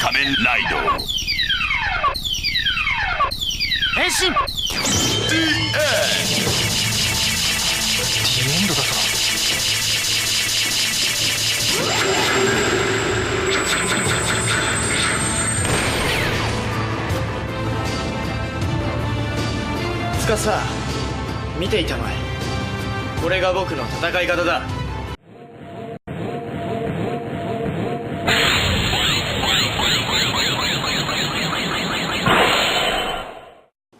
Kamen Rider 変身 DiEnd DiEnd だと司、見ていたまえ。これが僕の戦い方だ。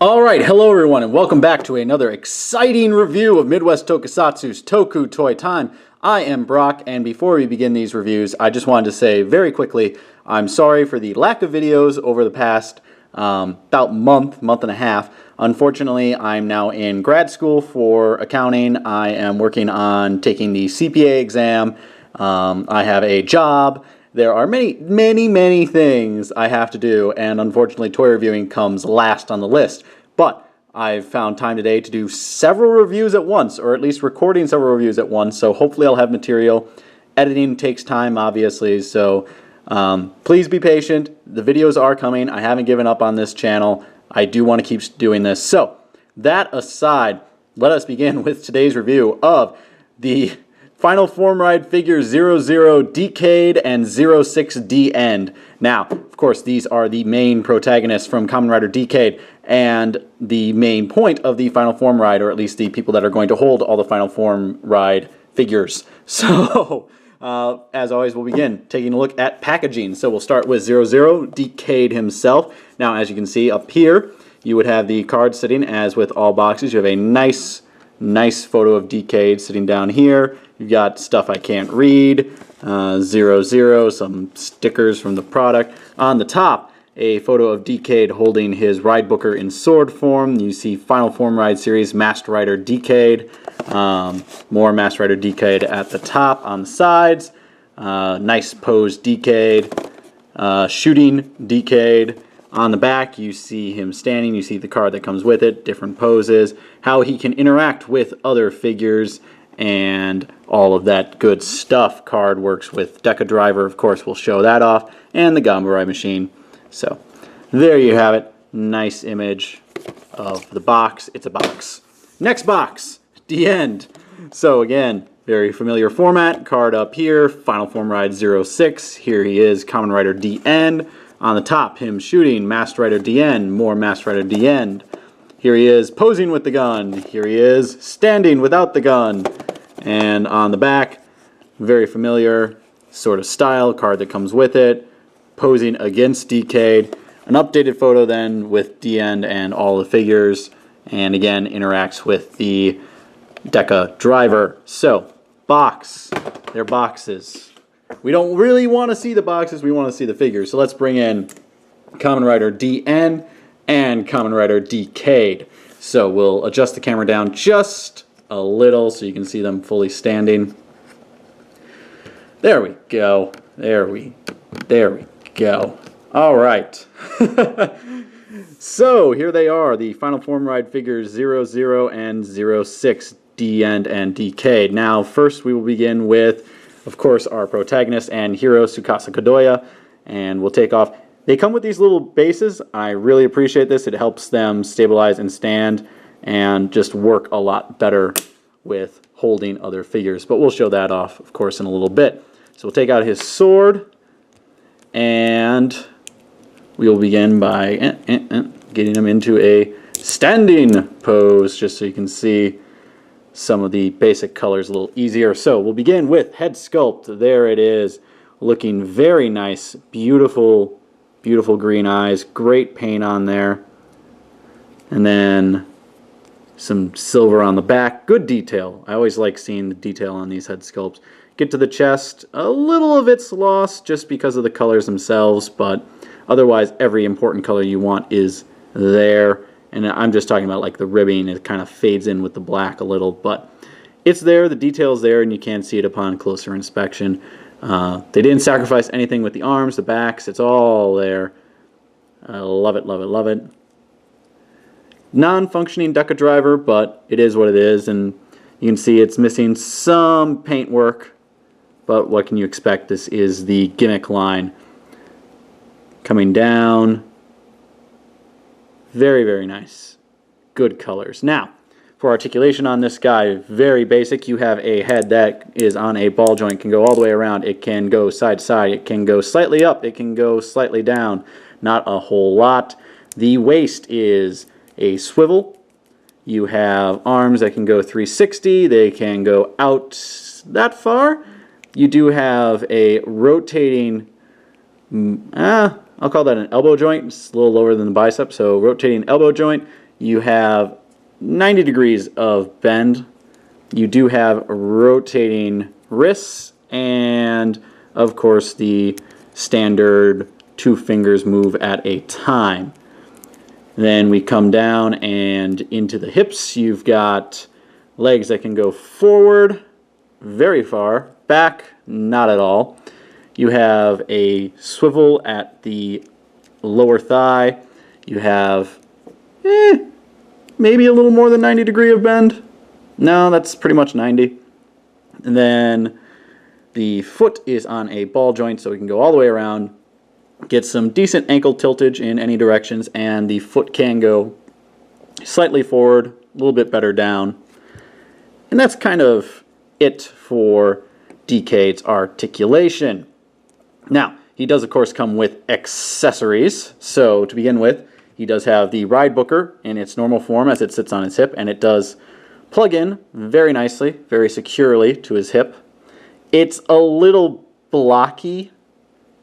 Alright, hello everyone and welcome back to another exciting review of Midwest Tokusatsu's Toku Toy Time. I am Brock, and before we begin these reviews, I just wanted to say very quickly, I'm sorry for the lack of videos over the past about month and a half. Unfortunately, I'm now in grad school for accounting. I am working on taking the CPA exam. I have a job. There are many things I have to do, and unfortunately toy reviewing comes last on the list. But I've found time today to do several reviews at once, or at least recording several reviews at once, so hopefully I'll have material. Editing takes time, obviously, so please be patient. The videos are coming. I haven't given up on this channel. I do want to keep doing this. So, that aside, let us begin with today's review of the Final Form Ride figure 00 Decade and 06 DiEnd. Now, of course, these are the main protagonists from Kamen Rider Decade and the main point of the Final Form Ride, or at least the people that are going to hold all the Final Form Ride figures. So, as always, we'll begin taking a look at packaging. So we'll start with 00 Decade himself. Now, as you can see up here, you would have the card sitting, as with all boxes. You have a nice photo of Decade sitting down here. You've got stuff I can't read, 00, some stickers from the product. On the top, a photo of Decade holding his ride booker in sword form. You see Final Form Ride Series Master Rider Decade. More Master Rider Decade at the top. On the sides, nice pose Decade, shooting Decade. On the back, you see him standing. You see the card that comes with it, different poses, how he can interact with other figures, and all of that good stuff. Card works with Deca Driver, of course, we'll show that off, and the Gamba Ride machine. So, there you have it. Nice image of the box. It's a box. Next box, DiEnd. So again, very familiar format. Card up here, Final Form Ride 06. Here he is, Kamen Rider DiEnd. On the top, him shooting, Master Rider DiEnd, more Master Rider DiEnd. Here he is posing with the gun. Here he is standing without the gun. And on the back, very familiar sort of style, card that comes with it, posing against Decade. An updated photo then with DiEnd and all the figures, and again interacts with the Deca Driver. So, box. They're boxes. We don't really want to see the boxes, we want to see the figures. So let's bring in Kamen Rider DiEnd and Kamen Rider Decade. So we'll adjust the camera down just a little so you can see them fully standing. There we go. There we go. All right. So here they are, the Final Form Ride figures 00 and 06, DiEnd and Decade. Now, first we will begin with, of course, our protagonist and hero, Tsukasa Kadoya, and we'll take off. They come with these little bases. I really appreciate this. It helps them stabilize and stand and just work a lot better with holding other figures. But we'll show that off, of course, in a little bit. So we'll take out his sword, and we will begin by getting him into a standing pose, just so you can see some of the basic colors a little easier. So we'll begin with head sculpt. There it is, looking very nice, beautiful green eyes, great paint on there, and then some silver on the back. Good detail. I always like seeing the detail on these head sculpts. Get to the chest, a little of it's lost just because of the colors themselves, but otherwise every important color you want is there. And I'm just talking about like the ribbing. It kind of fades in with the black a little, but it's there, the detail's there, and you can see it upon closer inspection. They didn't sacrifice anything with the arms, the backs, it's all there. I love it, love it, love it. Non-functioning Deca Driver, but it is what it is, and you can see it's missing some paint work, but what can you expect? This is the gimmick line. coming down. Very, very nice. Good colors. Now, for articulation on this guy, very basic. You have a head that is on a ball joint, can go all the way around. It can go side to side. It can go slightly up. It can go slightly down. Not a whole lot. The waist is a swivel. You have arms that can go 360. They can go out that far. You do have a rotating, I'll call that an elbow joint. It's a little lower than the bicep, so rotating elbow joint. You have 90 degrees of bend. You do have rotating wrists, and of course the standard 2 fingers move at a time. Then we come down and into the hips. You've got legs that can go forward very far, back not at all. You have a swivel at the lower thigh. You have maybe a little more than 90 degree of bend. No, that's pretty much 90. And then the foot is on a ball joint, so we can go all the way around, get some decent ankle tiltage in any directions, and the foot can go slightly forward, a little bit better down. And that's kind of it for Decade's articulation. Now, he does of course come with accessories. So to begin with, he does have the ride booker in its normal form as it sits on his hip, and it does plug in very nicely, very securely to his hip. It's a little blocky,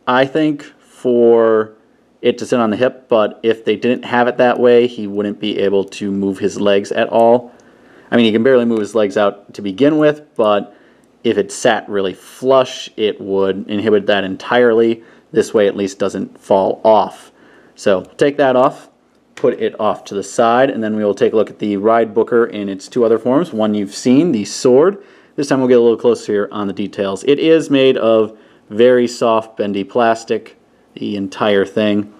I think, for it to sit on the hip, but if they didn't have it that way, he wouldn't be able to move his legs at all. I mean, he can barely move his legs out to begin with, but if it sat really flush, it would inhibit that entirely. This way, at least, doesn't fall off. So take that off, put it off to the side, and then we will take a look at the ride booker in its 2 other forms. One you've seen, the sword. This time we'll get a little closer here on the details. It is made of very soft, bendy plastic, the entire thing.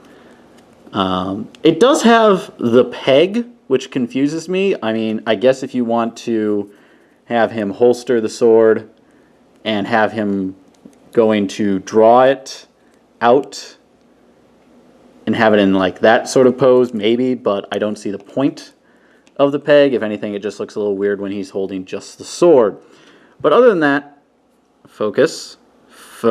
It does have the peg, which confuses me. I mean, I guess if you want to have him holster the sword and have him going to draw it out and have it in like that sort of pose, maybe, but I don't see the point of the peg. If anything, it just looks a little weird when he's holding just the sword. But other than that, focus, there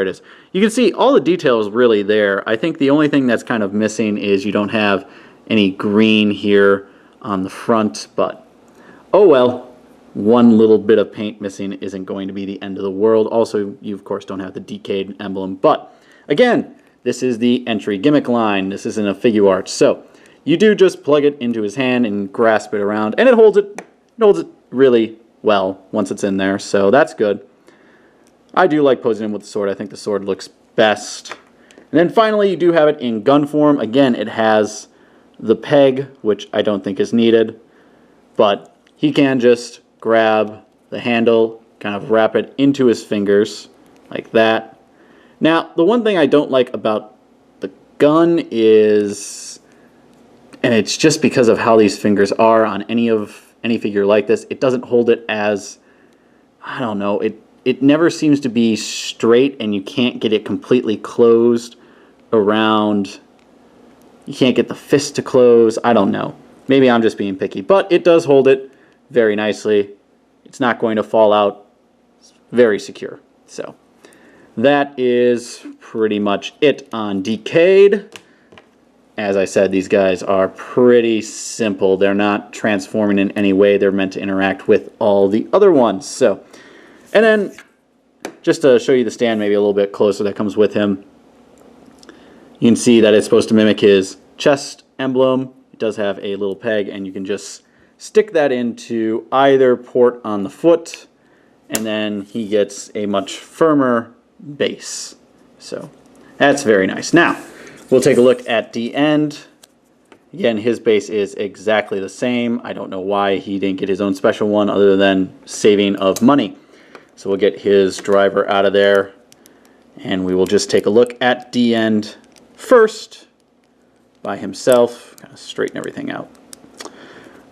it is. You can see all the details really there. I think the only thing that's kind of missing is you don't have any green here on the front, but oh well. One little bit of paint missing isn't going to be the end of the world. Also, you of course don't have the Decade emblem, but again, this is the entry gimmick line. This isn't a figure art, so you do just plug it into his hand and grasp it around, and it holds it really well once it's in there, so that's good. I do like posing him with the sword. I think the sword looks best. And then finally, you do have it in gun form. Again, it has the peg, which I don't think is needed, but he can just grab the handle, kind of wrap it into his fingers like that. Now, the one thing I don't like about the gun is, and it's just because of how these fingers are on any figure like this, it doesn't hold it as, I don't know, it never seems to be straight, and you can't get it completely closed around. You can't get the fist to close. I don't know. Maybe I'm just being picky, but it does hold it very nicely. It's not going to fall out. It's very secure. So that is pretty much it on Decade. As I said, these guys are pretty simple. They're not transforming in any way. They're meant to interact with all the other ones. So, and then just to show you the stand maybe a little bit closer that comes with him, you can see that it's supposed to mimic his chest emblem. It does have a little peg, and you can just stick that into either port on the foot, and then he gets a much firmer base. So that's very nice. Now, we'll take a look at DiEnd. Again, his base is exactly the same. I don't know why he didn't get his own special one other than saving of money. So we'll get his driver out of there, and we will just take a look at DiEnd first by himself, kind of straighten everything out.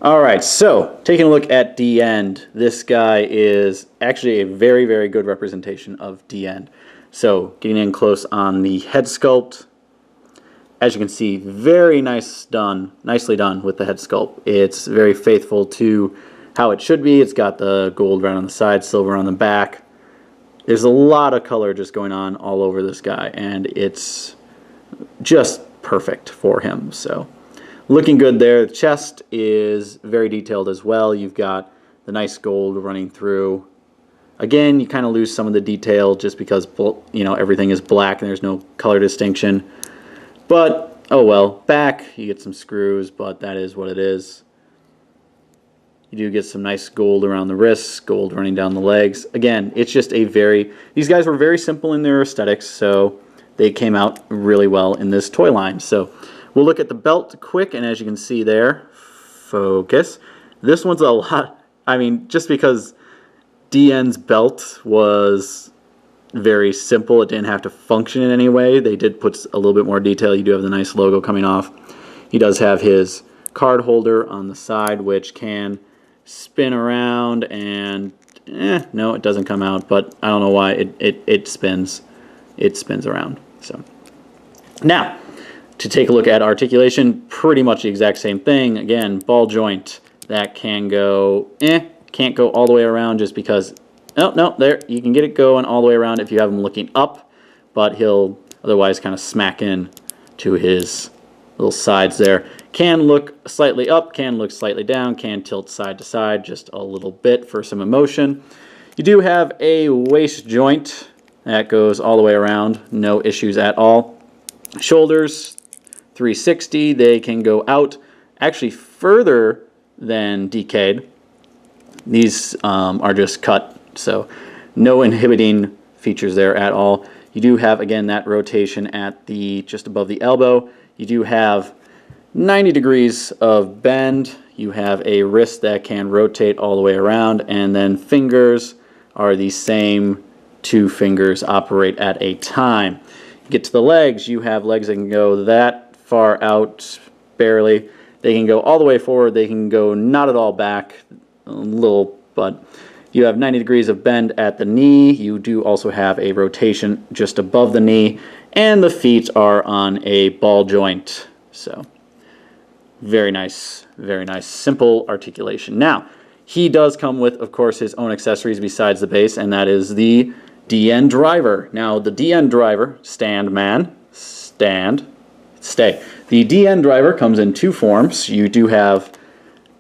Alright, so taking a look at DiEnd, this guy is actually a very, very good representation of DiEnd. So getting in close on the head sculpt, as you can see, very nicely done with the head sculpt. It's very faithful to how it should be. It's got the gold right on the side, silver on the back. There's a lot of color just going on all over this guy, and it's just perfect for him. So looking good there. The chest is very detailed as well. You've got the nice gold running through. Again, you kind of lose some of the detail just because, you know, everything is black and there's no color distinction. But, oh well. Back, you get some screws, but that is what it is. You do get some nice gold around the wrists, gold running down the legs. Again, it's just a very... These guys were very simple in their aesthetics, so they came out really well in this toy line. So we'll look at the belt quick, and as you can see there, focus. This one's a lot... I mean, just because DiEnd's belt was very simple, it didn't have to function in any way. They did put a little bit more detail. You do have the nice logo coming off. He does have his card holder on the side, which can spin around, and no, it doesn't come out, but I don't know why it spins. It spins around. So now to take a look at articulation, pretty much the exact same thing. Again, ball joint that can go can't go all the way around just because no, there you can get it going all the way around if you have him looking up, but he'll otherwise kind of smack in to his little sides there. Can look slightly up, can look slightly down, can tilt side to side just a little bit for some emotion. You do have a waist joint that goes all the way around, no issues at all. Shoulders, 360, they can go out actually further than Decade. These are just cut, so no inhibiting features there at all. You do have, again, that rotation at the just above the elbow. You do have 90 degrees of bend. You have a wrist that can rotate all the way around, and then fingers are the same 2 fingers operate at a time. You get to the legs, you have legs that can go that far out, barely. They can go all the way forward. They can go not at all back, a little, but you have 90 degrees of bend at the knee. You do also have a rotation just above the knee, and the feet are on a ball joint. So very nice, simple articulation. Now, he does come with, of course, his own accessories besides the base, and that is the DiEnd driver. Now, the DiEnd driver, stand man, stand, stay. The DiEnd driver comes in 2 forms. You do have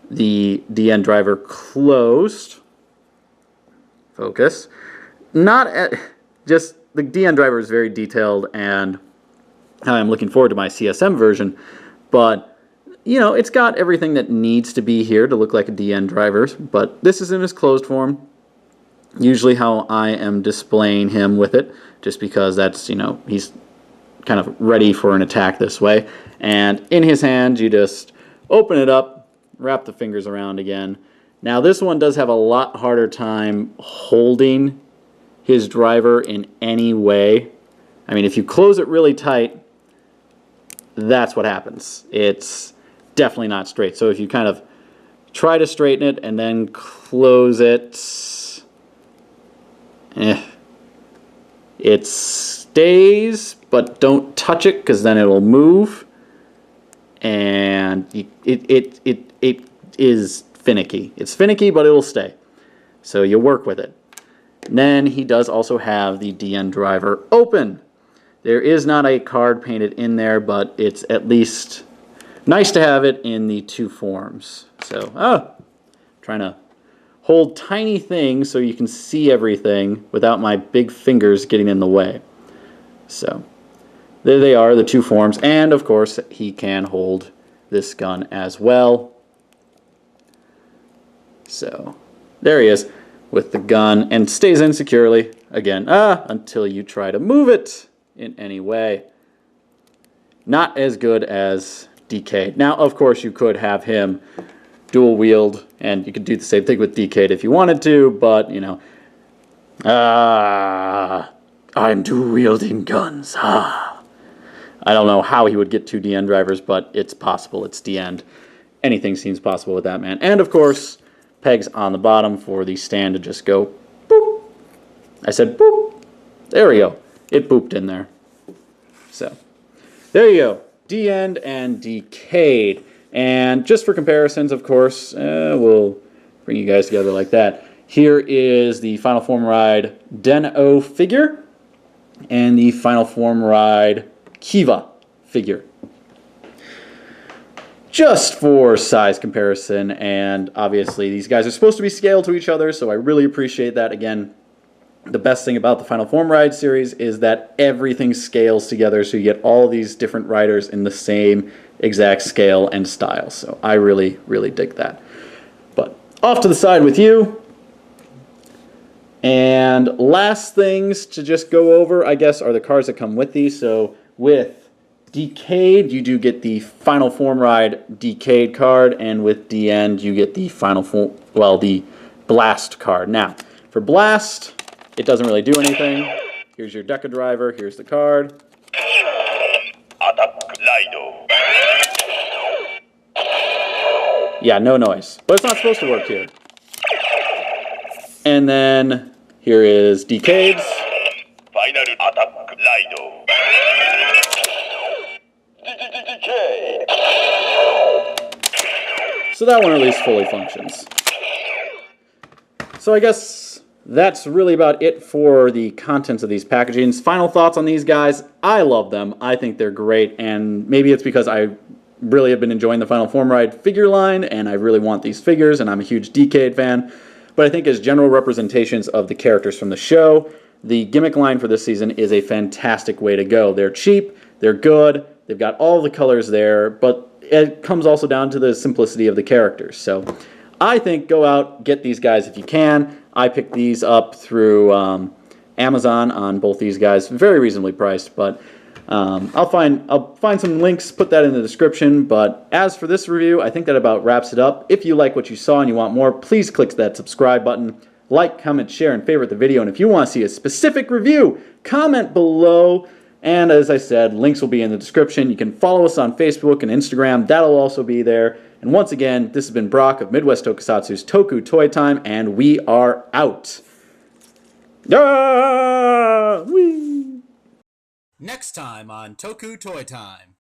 the DiEnd driver closed. Focus. Not at, just the DiEnd driver is very detailed, and I'm looking forward to my CSM version, but you know, it's got everything that needs to be here to look like a DiEnd driver, but this is in his closed form. Usually how I am displaying him with it, just because that's, you know, he's kind of ready for an attack this way. And in his hand, you just open it up, wrap the fingers around again. Now this one does have a lot harder time holding his driver in any way. I mean, if you close it really tight, that's what happens. It's definitely not straight. So if you kind of try to straighten it and then close it, it stays, but don't touch it because then it'll move, and it is finicky. It's finicky, but it'll stay. So you work with it. And then he does also have the DiEnd driver open. There is not a card painted in there, but it's at least nice to have it in the 2 forms. So, trying to hold tiny things so you can see everything without my big fingers getting in the way. So, there they are, the 2 forms. And, of course, he can hold this gun as well. So, there he is with the gun, and stays in securely, again, until you try to move it in any way. Not as good as Decade. Now, of course, you could have him dual wield, and you could do the same thing with Decade if you wanted to, but, you know, I'm dual wielding guns. I don't know how he would get 2 DiEnd drivers, but it's possible. It's DiEnd. Anything seems possible with that man. And, of course, pegs on the bottom for the stand to just go boop. I said boop. There we go. it booped in there. So, there you go. DiEnd and Decade. And just for comparisons, of course, we'll bring you guys together like that. Here is the Final Form Ride Den-O figure and the Final Form Ride Kiva figure. Just for size comparison, and obviously these guys are supposed to be scaled to each other, so I really appreciate that. Again, the best thing about the Final Form Ride series is that everything scales together, so you get all these different riders in the same exact scale and style. So I really, really dig that. But off to the side with you. And last things to just go over, I guess, are the cards that come with these. So with Decade, you do get the Final Form Ride Decade card, and with DiEnd, you get the the Blast card. Now, for Blast, it doesn't really do anything. Here's your Deca driver, here's the card. Yeah, no noise. But it's not supposed to work here. And then here is Decade's. Final attack, Lido. So that one at least fully functions. So I guess that's really about it for the contents of these packagings. Final thoughts on these guys. I love them. I think they're great, and maybe it's because I really have been enjoying the Final Form Ride figure line, and I really want these figures, and I'm a huge Decade fan. But I think as general representations of the characters from the show, the gimmick line for this season is a fantastic way to go. They're cheap, they're good, they've got all the colors there, but it comes also down to the simplicity of the characters. So I think go out, get these guys if you can. I picked these up through Amazon on both these guys, very reasonably priced, but I'll find some links, put that in the description. But as for this review, I think that about wraps it up. If you like what you saw and you want more, please click that subscribe button. Like, comment, share, and favorite the video. And if you want to see a specific review, comment below. And as I said, links will be in the description. You can follow us on Facebook and Instagram. That'll also be there. And once again, this has been Brock of Midwest Tokusatsu's Toku Toy Time, and we are out. Ah! Whee! Next time on Toku Toy Time.